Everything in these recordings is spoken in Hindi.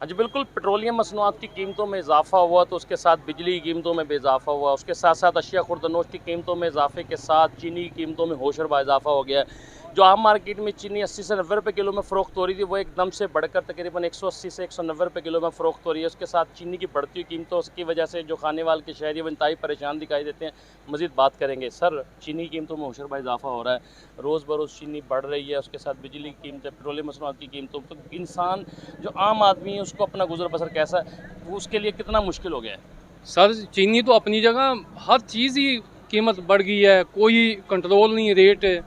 हाँ जी, बिल्कुल पेट्रोलियम मसनूआत की कीमतों में इज़ाफ़ा हुआ तो उसके साथ बिजली की कीमतों में भी इज़ाफ़ा हुआ। उसके साथ-साथ अशिया खुर्दनोश की कीमतों में इज़ाफ़े के साथ चीनी की कीमतों में होशरुबा इज़ाफ़ा हो गया है। जो आम मार्केट में चीनी 80 से 90 रुपए किलो में फ़रोख्त हो रही थी, वो एकदम से बढ़कर तकरीबन 180 से 190 रुपए किलो में फ़रोख्त हो रही है। उसके साथ चीनी की बढ़ती हुई कीमतों की वजह से जो खानेवाल के शहरी वो इंतहाई परेशान दिखाई देते हैं। मज़ीद बात करेंगे। सर, चीनी की कीमतों में होशरुबा इज़ाफ़ा हो रहा है, रोज़ बरोज़ चीनी बढ़ रही है, उसके साथ बिजली की कीमतें, पेट्रोलियम मसनूआत की कीमतों, तो इंसान जो आम आदमी है उसको अपना गुज़र बसर कैसा वो उसके लिए कितना मुश्किल हो गया है? सर चीनी तो अपनी जगह हर चीज़ ही कीमत बढ़ गई है, कोई कंट्रोल नहीं रेट,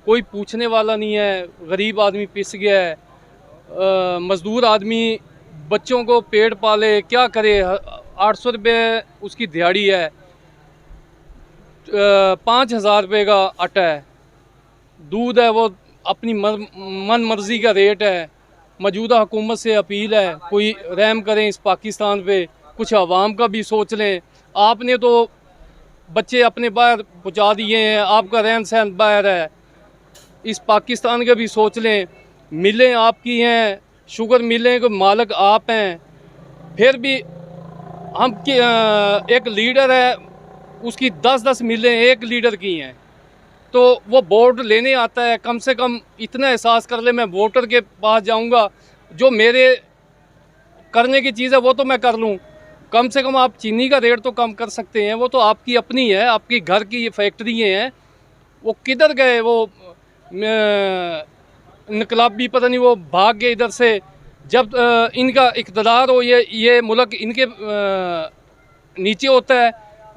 कोई पूछने वाला नहीं है। गरीब आदमी पिस गया है। मज़दूर आदमी बच्चों को पेट पाले क्या करे। 800 रुपये उसकी दिहाड़ी है। 5,000 रुपये का आटा है। दूध है वो अपनी मन मर्जी का रेट है। मौजूदा हुकूमत से अपील है, कोई रहम करें इस पाकिस्तान पे, कुछ आवाम का भी सोच लें। आपने तो बच्चे अपने बाहर पहुँचा दिए हैं, आपका रहन सहन बाहर है। इस पाकिस्तान का भी सोच लें। मिलें आपकी हैं, शुगर मिलें को मालिक आप हैं। फिर भी हम एक लीडर है, उसकी 10-10 मिलें एक लीडर की हैं, तो वो वोट लेने आता है। कम से कम इतना एहसास कर ले, मैं वोटर के पास जाऊंगा, जो मेरे करने की चीज़ है वो तो मैं कर लूँ। कम से कम आप चीनी का रेट तो कम कर सकते हैं। वो तो आपकी अपनी है, आपकी घर की फैक्ट्री हैं। वो किधर गए वो इनकलाबी, पता नहीं वो भाग गए इधर से। जब इनका इक़्तिदार हो, ये मुल्क इनके नीचे होता है,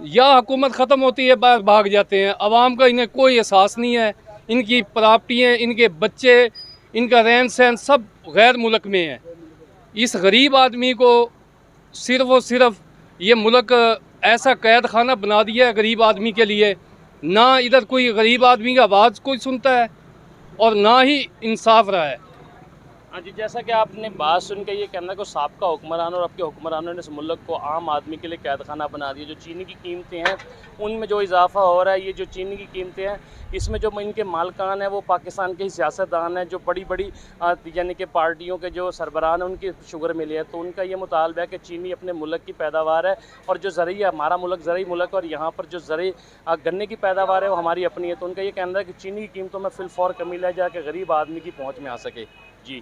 या हुकूमत ख़त्म होती है बाहर भाग जाते हैं। आवाम का इन्हें कोई एहसास नहीं है। इनकी प्रॉपर्टियाँ, इनके बच्चे, इनका रहन सहन सब गैर मुल्क में है। इस गरीब आदमी को सिर्फ़ और सिर्फ ये मुल्क ऐसा कैद खाना बना दिया है गरीब आदमी के लिए। ना इधर कोई गरीब आदमी का आवाज़ कोई सुनता है और ना ही इंसाफ रहा है। हाँ जी, जैसा कि आपने बात सुन के ये कहना कि साबका हुक्मरान और अब के हुक्मरानों ने इस मुल्क को आम आदमी के लिए कैद खाना बना दिया। जो चीनी की कीमतें हैं, उनमें जो इज़ाफ़ा हो रहा है, ये जो चीनी की कीमतें हैं, इसमें जो इनके मालिकान हैं, वो पाकिस्तान के ही सियासतदान हैं, जो बड़ी-बड़ी यानी कि पार्टियों के जो सरबराह हैं, उनकी शुगर मिली है। तो उनका ये मुतालबा है कि चीनी अपने मुल्क की पैदावार है और जो ज़रिया हमारा मुल्क ज़रई मुल्क है और यहाँ पर जो गन्ने की पैदावार है, वो हमारी अपनी है। तो उनका ये कहना है कि चीनी की कीमतों में फ़िलफ़ौर कमी लाई जाए कि गरीब आदमी की पहुँच में आ सके। जी।